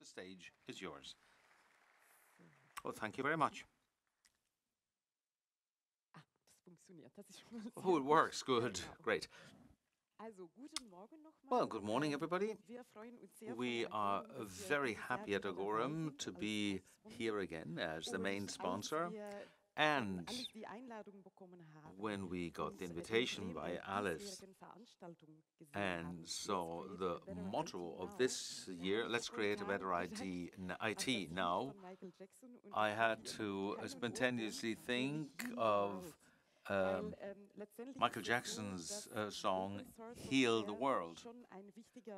The stage is yours. Well, thank you very much. Oh, it works. Good. Great. Well, good morning, everybody. We are very happy at agorum to be here again as the main sponsor. And when we got the invitation by Alice and saw the motto of this year, let's create a better IT now, I had to spontaneously think of Michael Jackson's song, Heal the World,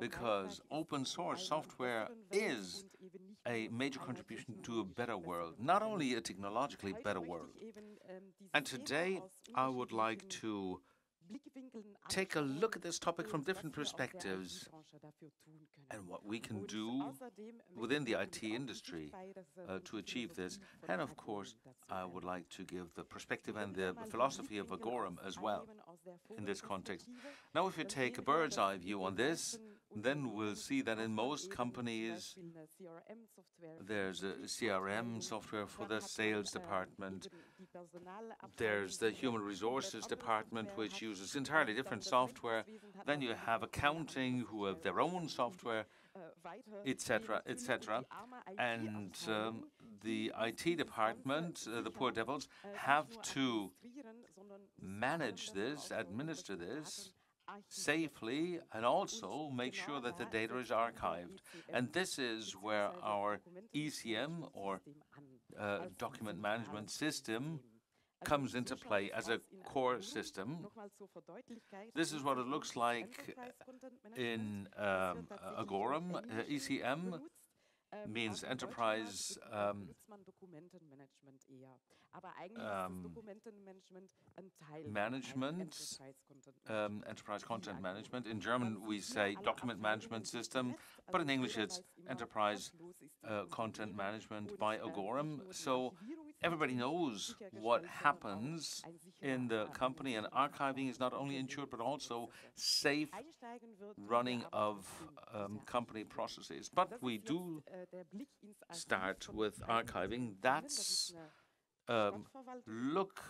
because open source software is a major contribution to a better world, not only a technologically better world. And today I would like to take a look at this topic from different perspectives and what we can do within the IT industry to achieve this. And of course, I would like to give the perspective and the philosophy of agorum as well in this context. Now, if you take a bird's eye view on this, then we'll see that in most companies, there's a CRM software for the sales department. There's the human resources department, which uses entirely different software. Then you have accounting, who have their own software, etc., etc. And the IT department, the poor devils, have to manage this, administer this safely, and also make sure that the data is archived. And this is where our ECM, or document management system, comes into play as a core system. This is what it looks like in agorum. ECM means enterprise management, enterprise content management. In German, we say document management system, but in English, it's enterprise content management by agorum. So everybody knows what happens in the company, and archiving is not only ensured, but also safe running of company processes. But we do start with archiving. That's look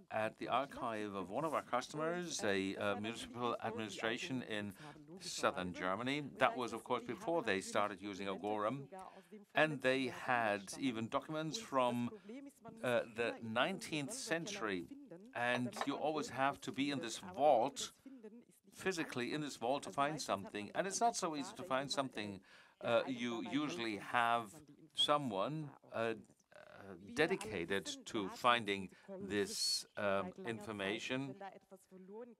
at the archive of one of our customers, a municipal administration in southern Germany. That was, of course, before they started using agorum. And they had even documents from the 19th century. And you always have to be in this vault, physically in this vault, to find something. And it's not so easy to find something. You usually have someone dedicated to finding this information.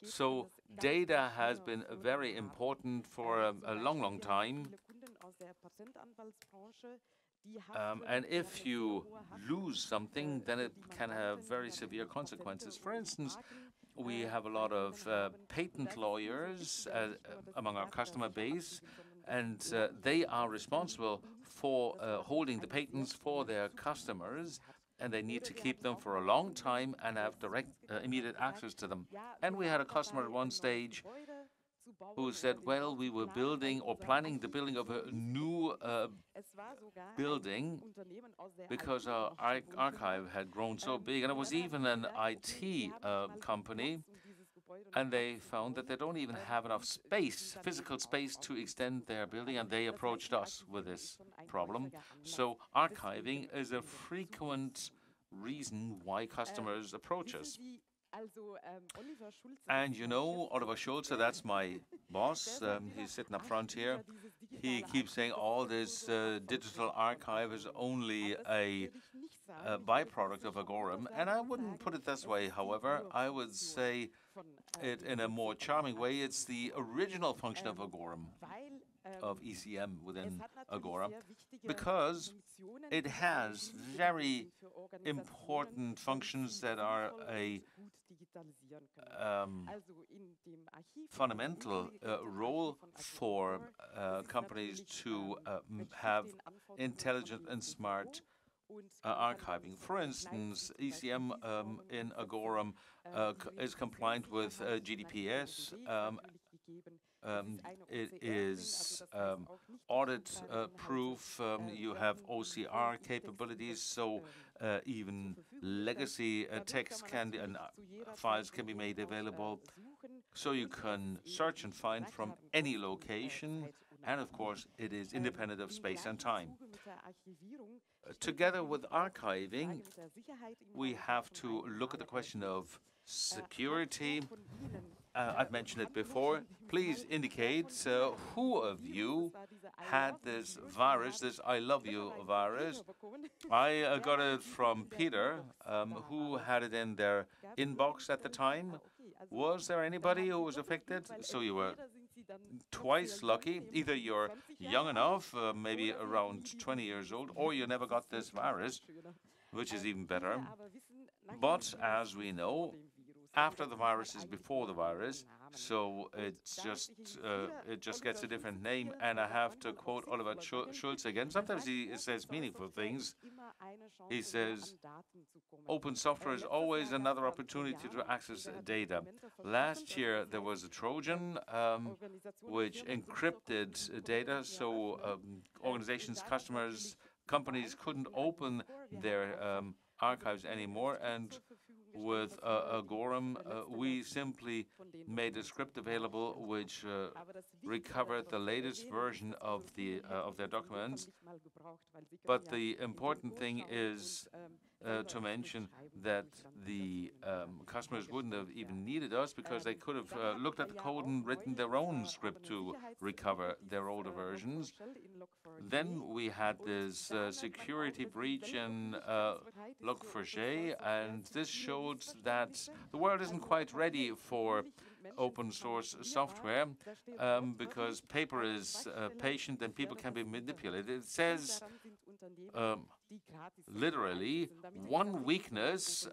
So data has been very important for a long, long time. And if you lose something, then it can have very severe consequences. For instance, we have a lot of patent lawyers among our customer base, and they are responsible for holding the patents for their customers, and they need to keep them for a long time and have direct, immediate access to them. And we had a customer at one stage who said, well, we were building or planning the building of a new building because our archive had grown so big, and it was even an IT company. And they found that they don't even have enough space, physical space, to extend their building, and they approached us with this problem. So archiving is a frequent reason why customers approach us. And you know, Oliver Schulze, that's my boss. He's sitting up front here. He keeps saying all this digital archive is only a byproduct of agorum. And I wouldn't put it this way, however. I would say it in a more charming way. It's the original function of agorum, of ECM within agorum, because it has very important functions that are a fundamental role for companies to have intelligent and smart archiving. For instance, ECM in agorum is compliant with GDPR, It is audit proof. You have OCR capabilities, so even legacy text and files can be made available. So you can search and find from any location, and of course, it is independent of space and time. Together with archiving, we have to look at the question of security. I've mentioned it before. Please indicate who of you had this virus, this I love you virus. I got it from Peter, who had it in their inbox at the time. Was there anybody who was affected? So you were twice lucky. Either you're young enough, maybe around 20 years old, or you never got this virus, which is even better. But as we know, after the virus is before the virus, so it just gets a different name. And I have to quote Oliver Schulz again. Sometimes he says meaningful things. He says, open software is always another opportunity to access data. Last year, there was a Trojan which encrypted data, so organizations, customers, companies couldn't open their archives anymore. And with agorum, we simply made a script available which recovered the latest version of their documents. But the important thing is to mention that the customers wouldn't have even needed us, because they could have looked at the code and written their own script to recover their older versions. Then we had this security breach in Log4j, and this showed that the world isn't quite ready for open source software, because paper is patient and people can be manipulated. It says literally, one weakness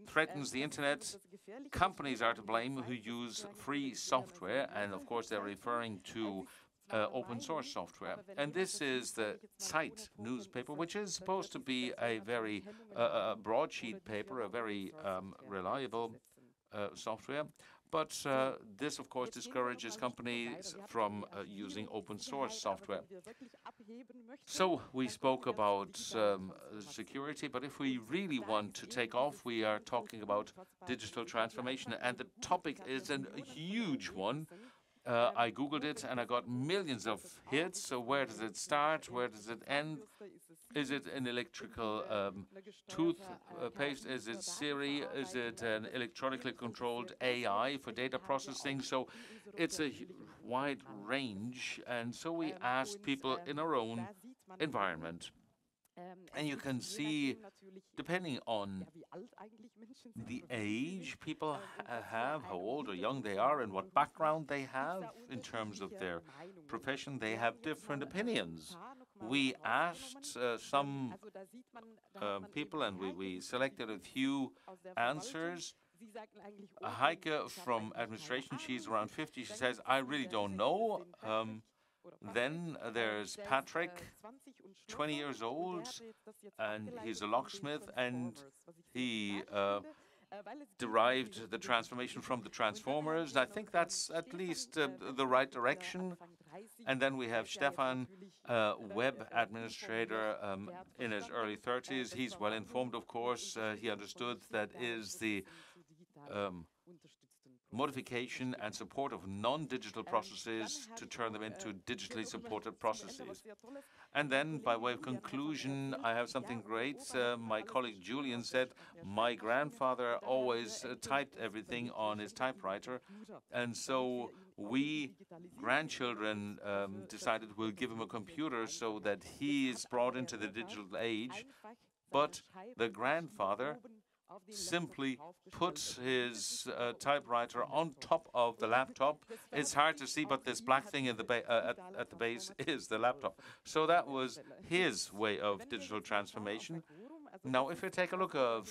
threatens the internet. Companies are to blame who use free software, and of course they're referring to open source software. And this is the Zeit newspaper, which is supposed to be a very broadsheet paper, a very reliable software. But this, of course, discourages companies from using open source software. So we spoke about security, but if we really want to take off, we are talking about digital transformation. And the topic is a huge one. I Googled it and I got millions of hits. So where does it start? Where does it end? Is it an electrical toothpaste? Is it Siri? Is it an electronically controlled AI for data processing? So it's a wide range. And so we asked people in our own environment. And you can see, depending on the age people have, how old or young they are, and what background they have in terms of their profession, they have different opinions. We asked some people, and we selected a few answers. Heike from administration, she's around 50. She says, I really don't know. Then there's Patrick, 20 years old, and he's a locksmith, and he derived the transformation from the Transformers. I think that's at least the right direction. And then we have Stefan, web administrator in his early 30s. He's well informed, of course. He understood that is the modification and support of non-digital processes to turn them into digitally supported processes. And then, by way of conclusion, I have something great. My colleague Julian said, my grandfather always typed everything on his typewriter. And so we grandchildren decided we'll give him a computer so that he is brought into the digital age. But the grandfather simply puts his typewriter on top of the laptop. It's hard to see, but this black thing at the base is the laptop. So that was his way of digital transformation. Now, if we take a look at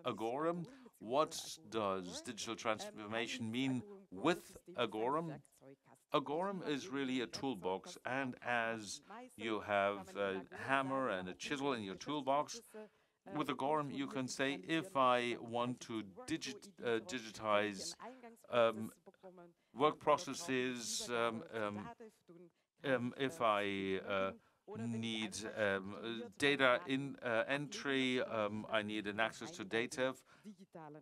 agorum, what does digital transformation mean with agorum? Agorum is really a toolbox, and as you have a hammer and a chisel in your toolbox, with agorum, you can say, if I want to digitize work processes, if I need data entry, I need an access to data,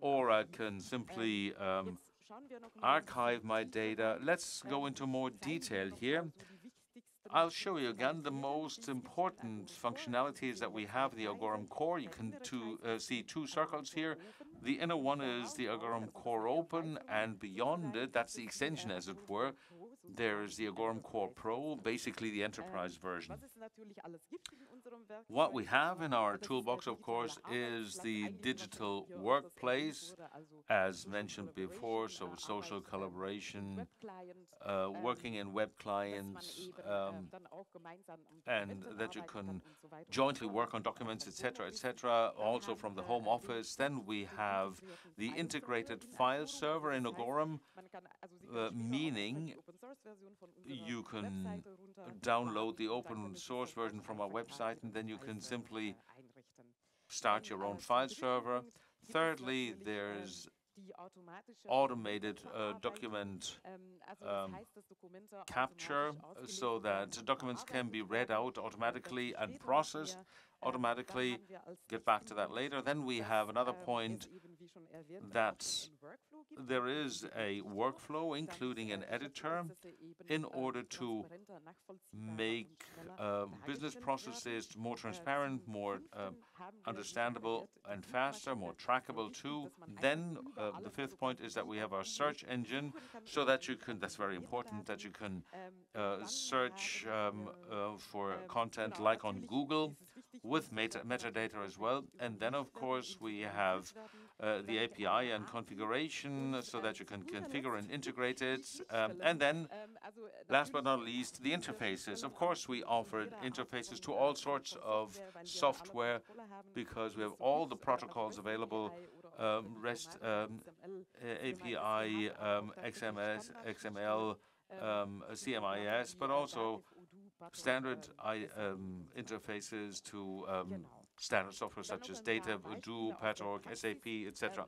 or I can simply archive my data. Let's go into more detail here. I'll show you again the most important functionalities that we have in the agorum core. You can see two circles here. The inner one is the agorum core open, and beyond it, that's the extension, as it were. There's the agorum core pro, basically the enterprise version. What we have in our toolbox, of course, is the digital workplace, as mentioned before, so social collaboration, working in web clients, and that you can jointly work on documents, etc., etc., also from the home office. Then we have the integrated file server in agorum, meaning you can download the open source version from our website, and then you can simply start your own file server. Thirdly, there's automated document capture, so that documents can be read out automatically and processed automatically. Get back to that later. Then we have another point that there is a workflow, including an editor, in order to make business processes more transparent, more understandable and faster, more trackable too. Then the fifth point is that we have our search engine, so that you can, that's very important, that you can search for content like on Google with metadata as well. And then, of course, we have the API and configuration, so that you can configure and integrate it. And then, last but not least, the interfaces. Of course, we offer interfaces to all sorts of software, because we have all the protocols available, REST API, XML, CMIS, but also standard interfaces to standard software such as Datev, Odoo, PaTorch, SAP, etc.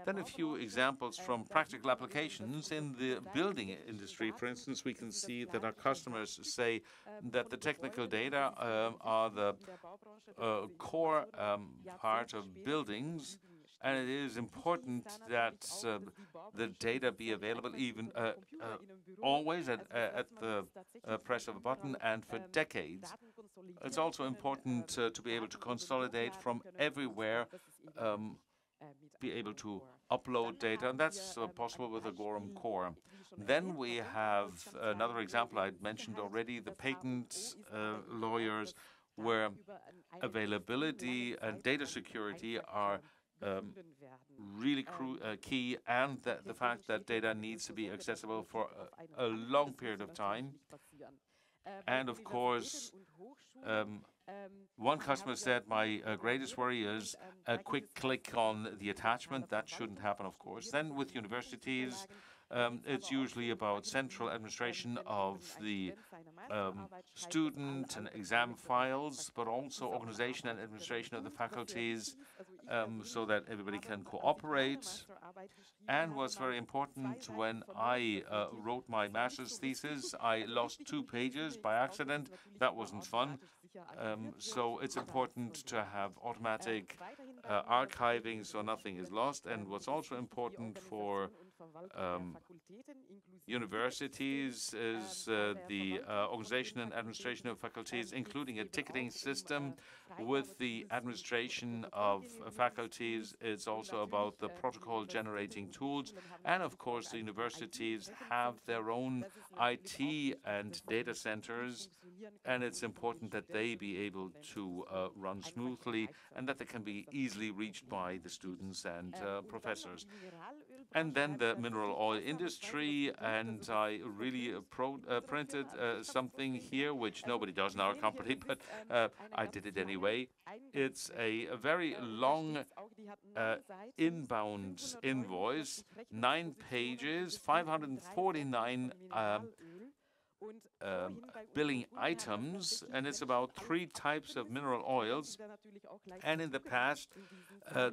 Then a few examples from practical applications. In the building industry, for instance, we can see that our customers say that the technical data are the core part of buildings, and it is important that the data be available even always at the press of a button and for decades. It's also important to be able to consolidate from everywhere, be able to upload data, and that's possible with agorum core. Then we have another example I mentioned already, the patent lawyers, where availability and data security are really key, and the fact that data needs to be accessible for a long period of time. And of course, one customer said, my greatest worry is a quick click on the attachment. That shouldn't happen, of course. Then with universities, it's usually about central administration of the student and exam files, but also organization and administration of the faculties, so that everybody can cooperate. And what's very important, when I wrote my master's thesis, I lost 2 pages by accident. That wasn't fun. So it's important to have automatic archiving, so nothing is lost. And what's also important for universities is the organization and administration of faculties, including a ticketing system. With the administration of faculties, it's also about the protocol generating tools. And of course, the universities have their own IT and data centers, and it's important that they be able to run smoothly and that they can be easily reached by the students and professors. And then the mineral oil industry, and I really printed something here, which nobody does in our company, but I did it anyway. It's a very long inbound invoice, 9 pages, 549 billing items, and it's about 3 types of mineral oils. And in the past,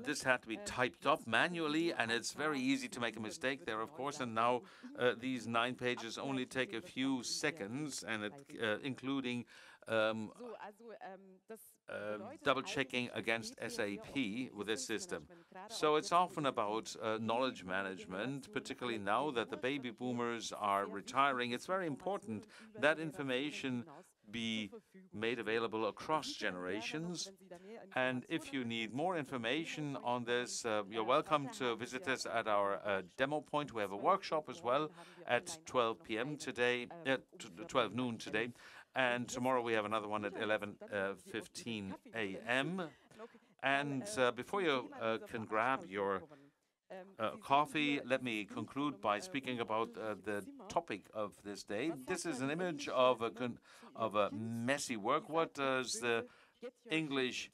this had to be typed up manually, and it's very easy to make a mistake there, of course. And now these 9 pages only take a few seconds, and including double checking against SAP with this system. So it's often about knowledge management, particularly now that the baby boomers are retiring. It's very important that information be made available across generations. And if you need more information on this, you're welcome to visit us at our demo point. We have a workshop as well at 12 p.m. today, at 12 noon today. And tomorrow we have another one at 11:15 a.m. And before you can grab your coffee, let me conclude by speaking about the topic of this day. This is an image of a messy work. What does the English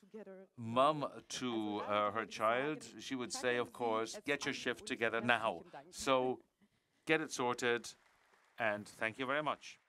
mum to her child? She would say, of course, get your shift together now. So get it sorted, and thank you very much.